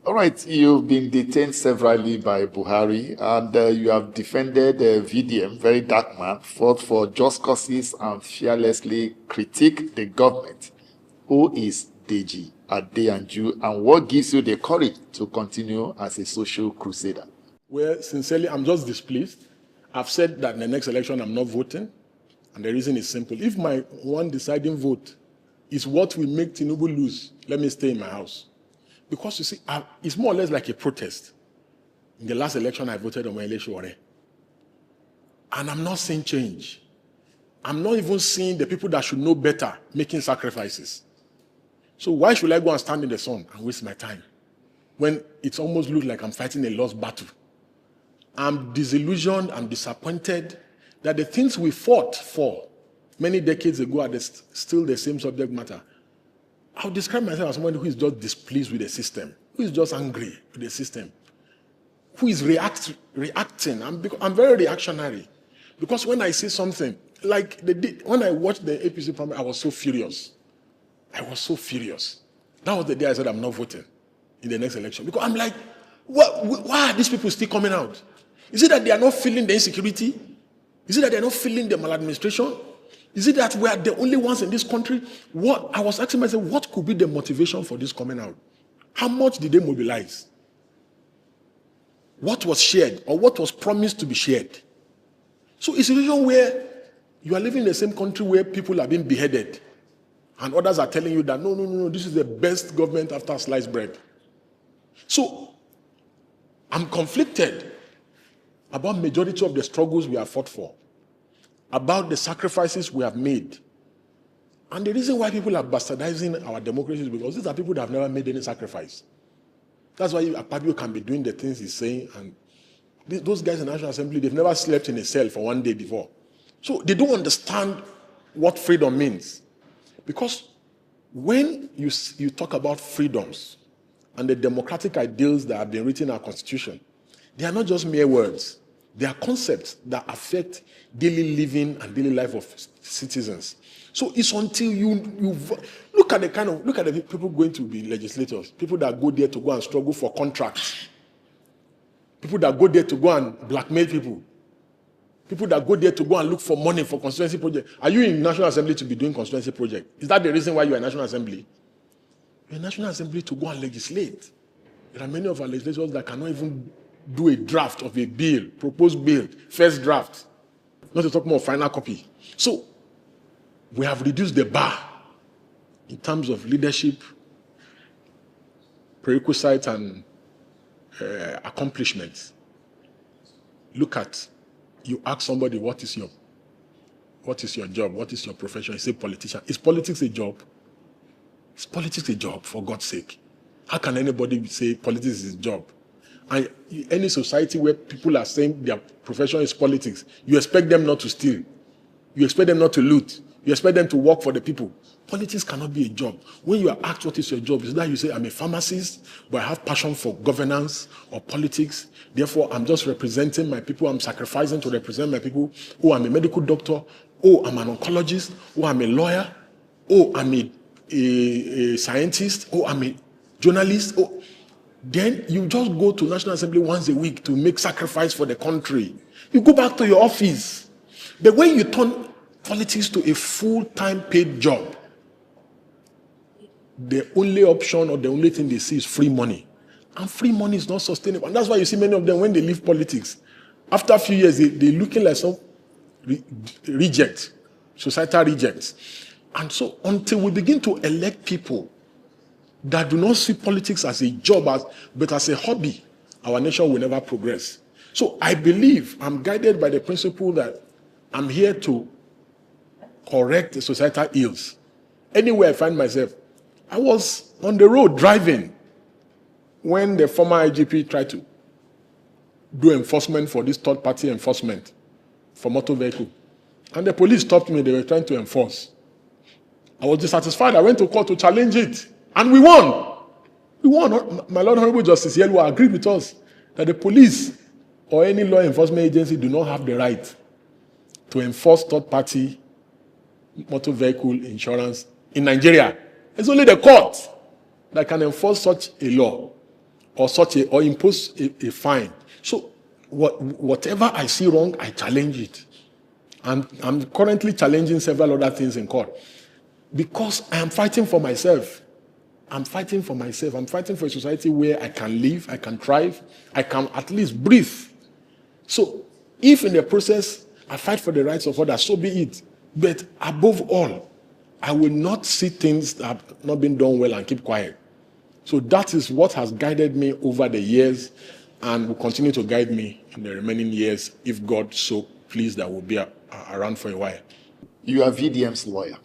All right, you've been detained severally by Buhari, and you have defended VDM, Very Dark Man, fought for just causes, and fearlessly critiqued the government. Who is Deji Adeyanju, and what gives you the courage to continue as a social crusader? Well, sincerely, I'm just displeased. I've said that in the next election I'm not voting, and the reason is simple. If my one deciding vote is what will make Tinubu lose, let me stay in my house. Because you see, it's more or less like a protest. In the last election, I voted on Sowore, and I'm not seeing change. I'm not even seeing the people that should know better making sacrifices. So why should I go and stand in the sun and waste my time when it almost looks like I'm fighting a lost battle? I'm disillusioned, I'm disappointed that the things we fought for many decades ago are still the same subject matter. I'll describe myself as someone who is just displeased with the system, who is just angry with the system, who is reacting. I'm very reactionary. Because when I see something, like when I watched the APC primary, I was so furious. I was so furious. That was the day I said I'm not voting in the next election. Because I'm like, why are these people still coming out? Is it that they are not feeling the insecurity? Is it that they are not feeling the maladministration? Is it that we are the only ones in this country? I was asking myself, what could be the motivation for this coming out? How much did they mobilize? What was shared or what was promised to be shared? So it's a situation where you are living in the same country where people are being beheaded and others are telling you that, no, this is the best government after sliced bread. So I'm conflicted about majority of the struggles we have fought for, about the sacrifices we have made. And the reason why people are bastardizing our democracy is because these are people that have never made any sacrifice. That's why Akpabio can be doing the things he's saying. And those guys in the National Assembly, they've never slept in a cell for one day before. So they don't understand what freedom means. Because when you talk about freedoms and the democratic ideals that have been written in our Constitution, they are not just mere words. They are concepts that affect daily living and daily life of citizens. So it's until you look at the people going to be legislators, people that go there to go and struggle for contracts, people that go there to go and blackmail people that go there to go and look for money for constituency project. Are you in National Assembly to be doing constituency project? Is that the reason why you are in National Assembly? You're in National Assembly to go and legislate. There are many of our legislators that cannot even do a draft of a bill, proposed bill, first draft, not to talk more final copy. So we have reduced the bar in terms of leadership, prerequisites, and accomplishments. Look at, you ask somebody, what is your job? What is your profession? You say politician. Is politics a job? Is politics a job, for God's sake? How can anybody say politics is a job? And any society where people are saying their profession is politics, you expect them not to steal. You expect them not to loot. You expect them to work for the people. Politics cannot be a job. When you are asked what is your job, is that you say, I'm a pharmacist, but I have passion for governance or politics. Therefore, I'm just representing my people. I'm sacrificing to represent my people. Oh, I'm a medical doctor. Oh, I'm an oncologist. Oh, I'm a lawyer. Oh, I'm a scientist. Oh, I'm a journalist. Oh, then you just go to National Assembly once a week to make sacrifice for the country. You go back to your office. But when you turn politics to a full-time paid job, the only option or the only thing they see is free money. And free money is not sustainable. And that's why you see many of them, when they leave politics, after a few years, they're looking like some reject, societal rejects. And so until we begin to elect people that do not see politics as a job, but as a hobby, our nation will never progress. So I believe I'm guided by the principle that I'm here to correct the societal ills. Anywhere I find myself, I was on the road driving when the former IGP tried to do enforcement for this third-party enforcement for motor vehicle. And the police stopped me. They were trying to enforce. I was dissatisfied. I went to court to challenge it. And we won. We won. My Lord Honorable Justice Yelwa agreed with us that the police or any law enforcement agency do not have the right to enforce third-party motor vehicle insurance in Nigeria. It's only the court that can enforce such a law. or impose a fine. So whatever I see wrong, I challenge it. And I'm currently challenging several other things in court because I am fighting for myself. I'm fighting for myself. I'm fighting for a society where I can live, I can thrive, I can at least breathe. So if in the process I fight for the rights of others, so be it. But above all, I will not see things that have not been done well and keep quiet. So that is what has guided me over the years and will continue to guide me in the remaining years if God so pleased that will be around for a while. You are VDM's lawyer.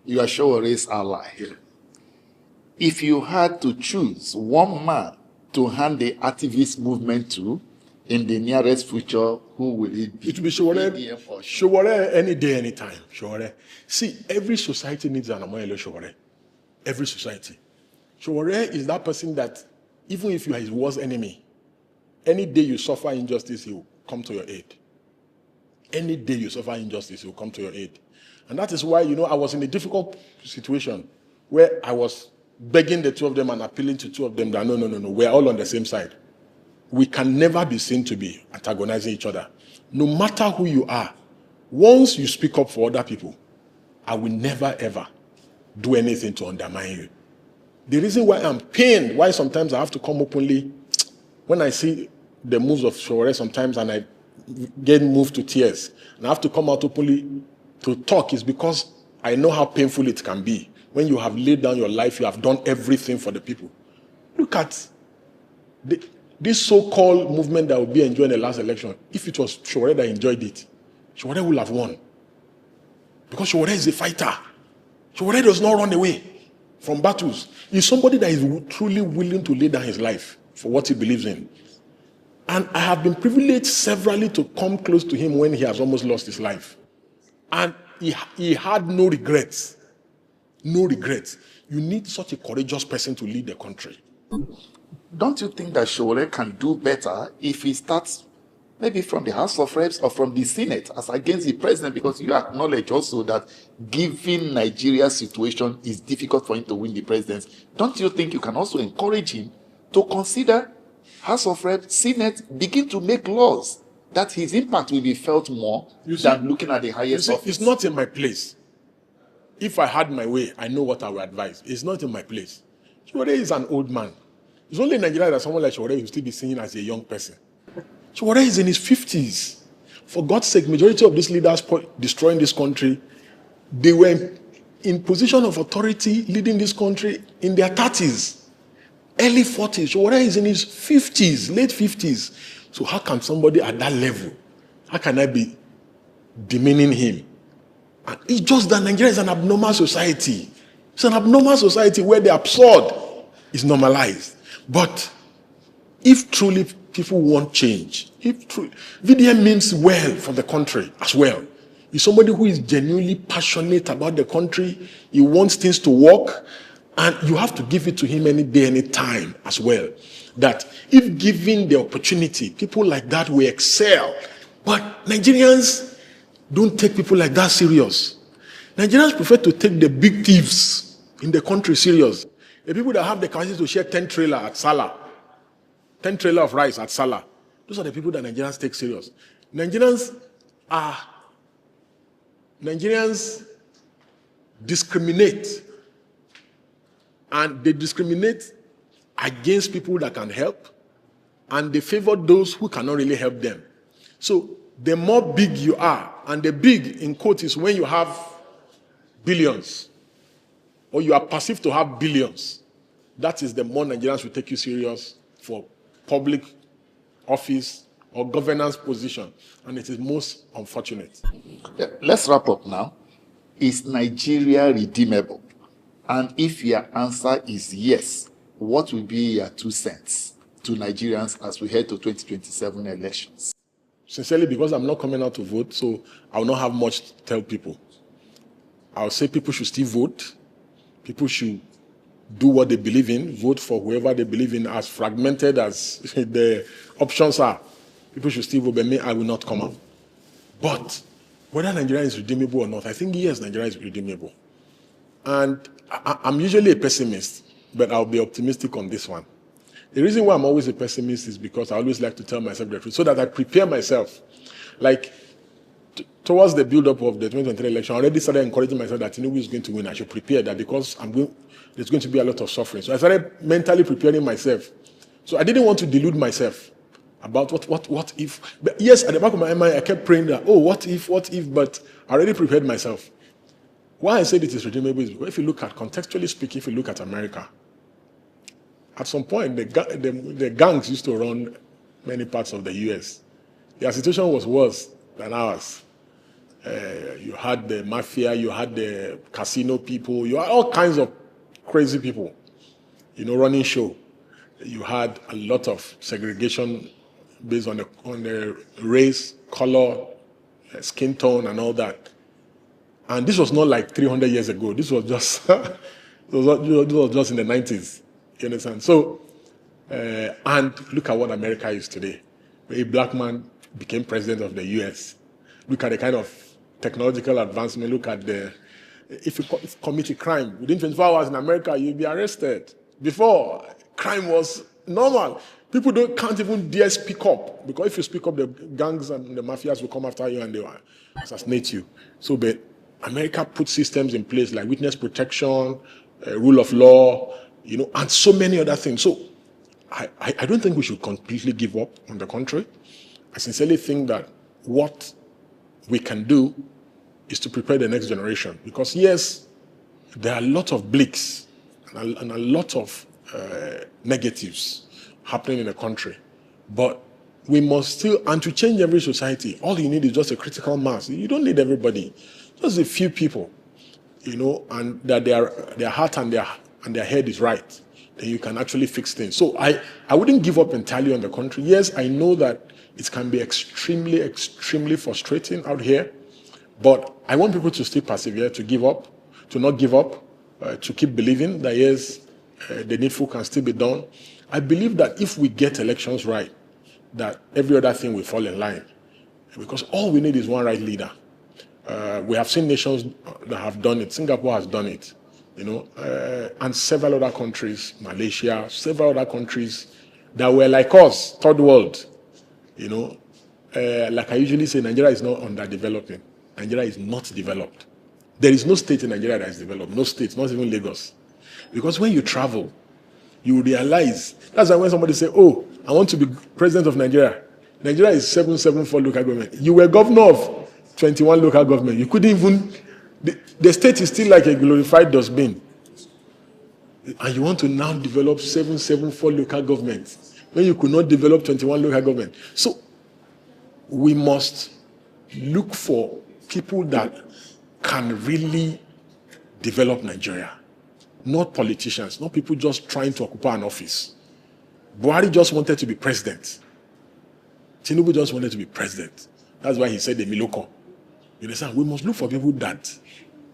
You are Sowore's ally. If you had to choose one man to hand the activist movement to in the nearest future, who will it be? It will be Sowore. Sowore any day, anytime. Sowore. See, every society needs an Amoyele Sowore. Every society. Sowore is that person that, even if you are his worst enemy, any day you suffer injustice, he will come to your aid. Any day you suffer injustice, he will come to your aid. And that is why, I was in a difficult situation where I was begging the two of them and appealing to two of them that no, we're all on the same side. We can never be seen to be antagonizing each other. No matter who you are, once you speak up for other people, I will never ever do anything to undermine you. The reason why I'm pained, why sometimes I have to come openly, when I see the moves of Sowore sometimes and I get moved to tears, and I have to come out openly to talk, is because I know how painful it can be. When you have laid down your life, you have done everything for the people. Look at this so-called movement that will be enjoying the last election. If it was Sowore that enjoyed it, Sowore would have won. Because Sowore is a fighter. Sowore does not run away from battles. He's somebody that is truly willing to lay down his life for what he believes in. And I have been privileged severally to come close to him when he has almost lost his life. And he had no regrets. No regrets. You need such a courageous person to lead the country. Don't you think that Sowore can do better if he starts maybe from the House of Reps or from the Senate as against the president? Because you acknowledge also that given Nigeria's situation, it's difficult for him to win the presidency. Don't you think you can also encourage him to consider House of Reps, Senate, begin to make laws that his impact will be felt more than looking at the highest office? It's not in my place. If I had my way, I know what I would advise. It's not in my place. Sowore is an old man. It's only in Nigeria that someone like Sowore will still be seen as a young person. Sowore is in his 50s. For God's sake, majority of these leaders destroying this country, they were in position of authority leading this country in their 30s, early 40s. Sowore is in his 50s, late 50s. So how can somebody at that level, how can I be demeaning him? And it's just that Nigeria is an abnormal society. It's an abnormal society where the absurd is normalized. But if truly people want change, VDM means well for the country as well. He's somebody who is genuinely passionate about the country. He wants things to work, and you have to give it to him any day, any time as well. That if given the opportunity, people like that will excel. But Nigerians don't take people like that serious. Nigerians prefer to take the big thieves in the country serious. The people that have the capacity to share 10 trailer at Salah, 10 trailer of rice at Salah, those are the people that Nigerians take serious. Nigerians discriminate, and they discriminate against people that can help, and they favor those who cannot really help them. So the more big you are, and the big in quote is when you have billions, or you are perceived to have billions, that is the more Nigerians will take you serious for public office or governance position, and it is most unfortunate. Yeah, let's wrap up now. Is Nigeria redeemable? And if your answer is yes, what will be your 2 cents to Nigerians as we head to 2027 elections? Sincerely, because I'm not coming out to vote, so I will not have much to tell people. I'll say people should still vote. People should do what they believe in, vote for whoever they believe in, as fragmented as the options are. People should still vote, but me, I will not come out. But whether Nigeria is redeemable or not, I think yes, Nigeria is redeemable. And I'm usually a pessimist, but I'll be optimistic on this one. The reason why I'm always a pessimist is because I always like to tell myself the truth so that I prepare myself. Like, towards the build-up of the 2023 election, I already started encouraging myself that Tinubu is going to win. I should prepare that because there's going to be a lot of suffering. So I started mentally preparing myself. So I didn't want to delude myself about what if. But yes, at the back of my mind, I kept praying that, oh, what if, but I already prepared myself. Why I said it is redeemable is because if you look at, contextually speaking, if you look at America, at some point, the gangs used to run many parts of the U.S. Their situation was worse than ours. You had the mafia, you had the casino people, you had all kinds of crazy people, running show. You had a lot of segregation based on the race, color, skin tone, and all that. And this was not like 300 years ago. This was just this was just in the 90s. You understand? So, and look at what America is today. A black man became president of the U.S. Look at the kind of technological advancement. Look at if you commit a crime within 24 hours in America, you'll be arrested. Before, crime was normal. People can't even dare speak up, because if you speak up, the gangs and the mafias will come after you and they will assassinate you. So, but America put systems in place like witness protection, rule of law, and so many other things. So I don't think we should completely give up on the country. I sincerely think that what we can do is to prepare the next generation. Because yes, there are a lot of blicks and a lot of negatives happening in the country. But we must still, and to change every society, all you need is just a critical mass. You don't need everybody, just a few people, and that their heart and their head is right. Then you can actually fix things. So I wouldn't give up entirely on the country. Yes, I know that it can be extremely, extremely frustrating out here, but I want people to still persevere, to not give up, to keep believing that yes, the needful can still be done. I believe that if we get elections right, that every other thing will fall in line, because all we need is one right leader. We have seen nations that have done it. Singapore has done it, and several other countries, Malaysia, several other countries that were like us, third world. Like I usually say, Nigeria is not underdeveloping. Nigeria is not developed. There is no state in Nigeria that is developed. No state, not even Lagos. Because when you travel, you realize, that's why when somebody say, oh, I want to be president of Nigeria. Nigeria is 774 local government. You were governor of 21 local government. You couldn't even, the state is still like a glorified dustbin. And you want to now develop 774 local governments when you could not develop 21 local government. So we must look for people that can really develop Nigeria. Not politicians, not people just trying to occupy an office. Buhari just wanted to be president. Tinubu just wanted to be president. That's why he said the Miloko. You understand? We must look for people that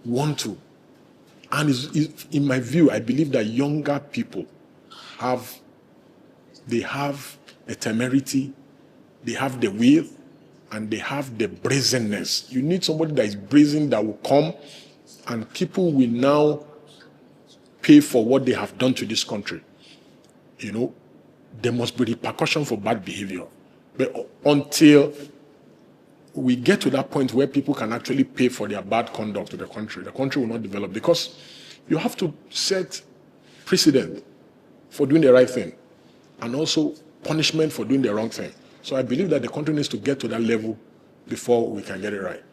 want to. And in my view, I believe that younger people have the temerity, they have the will, and they have the brazenness. You need somebody that is brazen, that will come, and people will now pay for what they have done to this country. There must be repercussion for bad behavior. But until we get to that point where people can actually pay for their bad conduct to the country will not develop, because you have to set precedent for doing the right thing and also punishment for doing the wrong thing. So I believe that the country needs to get to that level before we can get it right.